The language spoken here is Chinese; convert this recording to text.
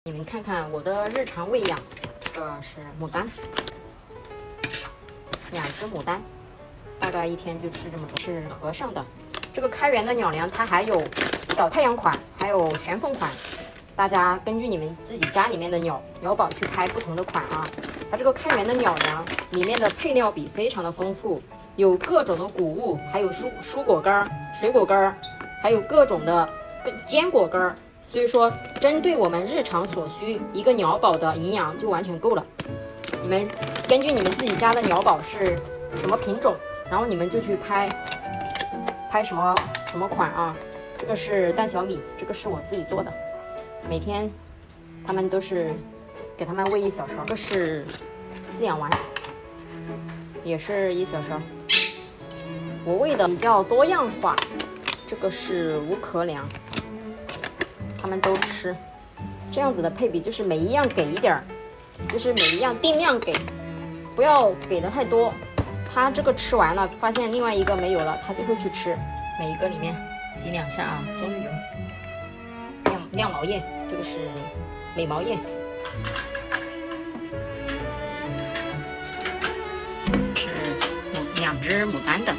你们看看我的日常喂养，这个是牡丹，2只牡丹，大概一天就吃这么多。是和尚的，这个开源的鸟粮它还有小太阳款，还有玄凤款，大家根据你们自己家里面的鸟宝去拍不同的款啊。它这个开源的鸟粮里面的配料比非常的丰富，有各种的谷物，还有蔬果干、水果干，还有各种的坚果干。所以说，针对我们日常所需，一个鸟宝的营养就完全够了。你们根据你们自己家的鸟宝是什么品种，然后你们就去拍什么款啊。这个是蛋小米，这个是我自己做的，每天他们都是给他们喂1小勺。这是滋养丸，也是1小勺。我喂的比较多样化，这个是无壳粮。他们都吃，这样子的配比就是每一样给一点儿，就是每一样定量给，不要给的太多。他这个吃完了，发现另外一个没有了，他就会去吃。每一个里面挤2下啊，棕榈油、亮毛叶，这个是美毛叶，是2只牡丹的。